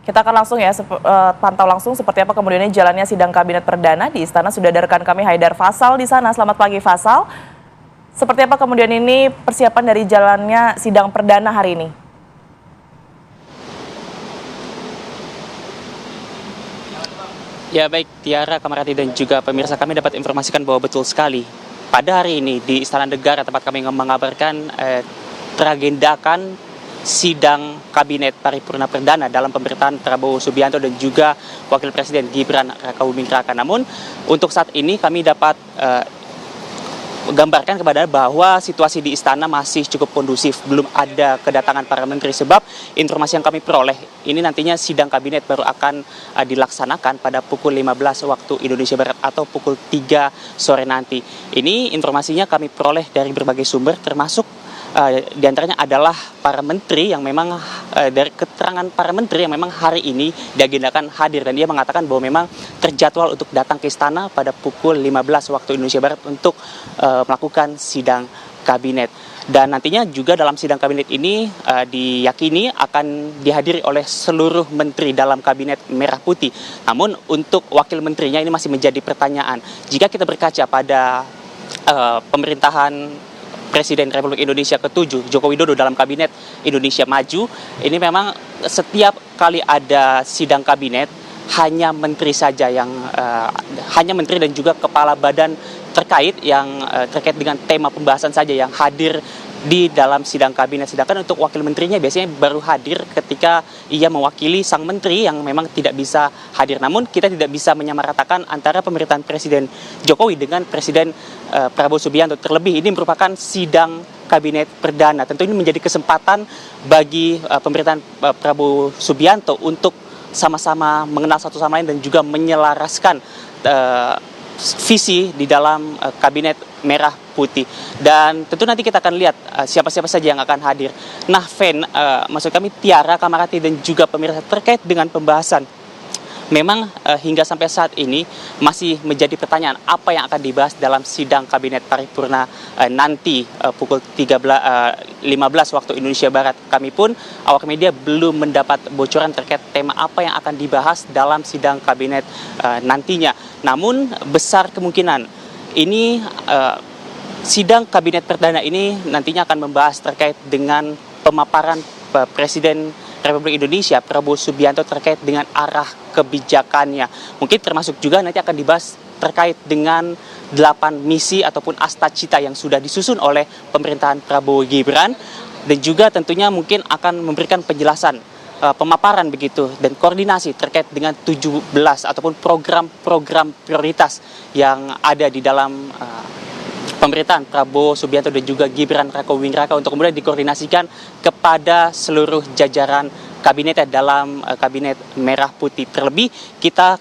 Kita akan langsung ya pantau langsung seperti apa kemudian jalannya sidang kabinet perdana di istana. Sudah ada rekan kami Haidar Faisal di sana. Selamat pagi Faisal. Seperti apa kemudian ini persiapan dari jalannya sidang perdana hari ini? Ya baik Tiara, Kamarati dan juga pemirsa, kami dapat informasikan bahwa betul sekali pada hari ini di Istana Negara tempat kami mengabarkan teragendakan sidang kabinet paripurna perdana dalam pemerintahan Prabowo Subianto dan juga Wakil Presiden Gibran Rakabuming Raka. Namun untuk saat ini kami dapat gambarkan kepada bahwa situasi di istana masih cukup kondusif, belum ada kedatangan para menteri, sebab informasi yang kami peroleh ini nantinya sidang kabinet baru akan dilaksanakan pada pukul 15 waktu Indonesia Barat atau pukul 3 sore nanti. Ini informasinya kami peroleh dari berbagai sumber, termasuk diantaranya adalah para menteri yang memang dari keterangan para menteri yang memang hari ini diagendakan hadir, dan dia mengatakan bahwa memang terjadwal untuk datang ke istana pada pukul 15 waktu Indonesia Barat untuk melakukan sidang kabinet. Dan nantinya juga dalam sidang kabinet ini diyakini akan dihadiri oleh seluruh menteri dalam kabinet merah putih. Namun untuk wakil menterinya ini masih menjadi pertanyaan. Jika kita berkaca pada pemerintahan Presiden Republik Indonesia ke-7 Joko Widodo dalam kabinet Indonesia Maju, ini memang setiap kali ada sidang kabinet hanya menteri saja yang hanya menteri dan juga kepala badan terkait yang terkait dengan tema pembahasan saja yang hadir di dalam sidang kabinet. Sedangkan untuk wakil menterinya biasanya baru hadir ketika ia mewakili sang menteri yang memang tidak bisa hadir. Namun kita tidak bisa menyamaratakan antara pemerintahan Presiden Jokowi dengan Presiden Prabowo Subianto. Terlebih ini merupakan sidang kabinet perdana. Tentu ini menjadi kesempatan bagi pemerintahan Prabowo Subianto untuk sama-sama mengenal satu sama lain dan juga menyelaraskan visi di dalam kabinet merah putih. Dan tentu nanti kita akan lihat siapa-siapa saja yang akan hadir. Nah, maksud kami Tiara, Kamarati dan juga pemirsa, terkait dengan pembahasan, memang hingga sampai saat ini masih menjadi pertanyaan apa yang akan dibahas dalam sidang kabinet paripurna nanti pukul 15 waktu Indonesia Barat. Kami pun awak media belum mendapat bocoran terkait tema apa yang akan dibahas dalam sidang kabinet nantinya. Namun besar kemungkinan ini sidang kabinet perdana ini nantinya akan membahas terkait dengan pemaparan Presiden Republik Indonesia Prabowo Subianto terkait dengan arah kebijakannya. Mungkin termasuk juga nanti akan dibahas terkait dengan 8 misi ataupun asta cita yang sudah disusun oleh pemerintahan Prabowo Gibran, dan juga tentunya mungkin akan memberikan penjelasan pemaparan begitu dan koordinasi terkait dengan 17 ataupun program-program prioritas yang ada di dalam pemerintahan Prabowo Subianto dan juga Gibran Rakabuming Raka untuk kemudian dikoordinasikan kepada seluruh jajaran kabinetnya dalam kabinet merah putih. Terlebih kita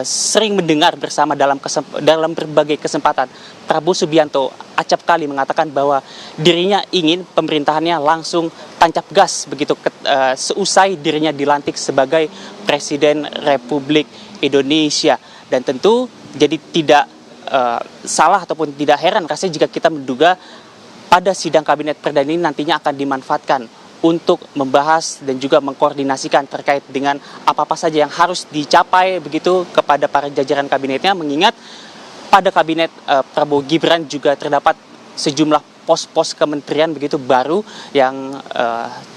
sering mendengar bersama dalam berbagai kesempatan Prabowo Subianto acap kali mengatakan bahwa dirinya ingin pemerintahannya langsung tancap gas begitu seusai dirinya dilantik sebagai Presiden Republik Indonesia. Dan tentu jadi tidak salah ataupun tidak heran rasanya jika kita menduga pada sidang kabinet perdana ini nantinya akan dimanfaatkan untuk membahas dan juga mengkoordinasikan terkait dengan apa-apa saja yang harus dicapai begitu kepada para jajaran kabinetnya, mengingat pada kabinet Prabowo Gibran juga terdapat sejumlah pos-pos kementerian begitu baru yang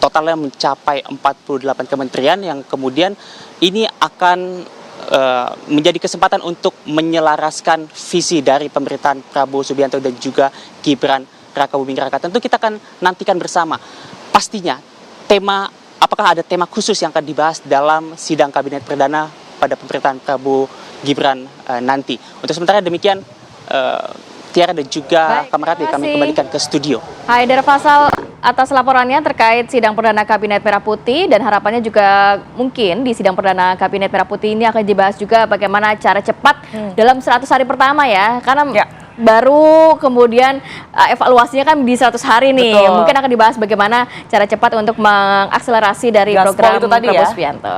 totalnya mencapai 48 kementerian yang kemudian ini akan menjadi kesempatan untuk menyelaraskan visi dari pemerintahan Prabowo Subianto dan juga Gibran Rakabuming Raka. Tentu kita akan nantikan bersama pastinya apakah ada tema khusus yang akan dibahas dalam sidang kabinet perdana pada pemerintahan Prabowo Gibran nanti. Untuk sementara demikian, Tiara dan juga Kamarati, kami kembalikan ke studio. Haidar Faisal atas laporannya terkait sidang perdana Kabinet Merah Putih, dan harapannya juga mungkin di sidang perdana Kabinet Merah Putih ini akan dibahas juga bagaimana cara cepat dalam 100 hari pertama ya, karena baru kemudian evaluasinya kan di 100 hari nih. Betul. Mungkin akan dibahas bagaimana cara cepat untuk mengakselerasi dari program Prabowo Subianto.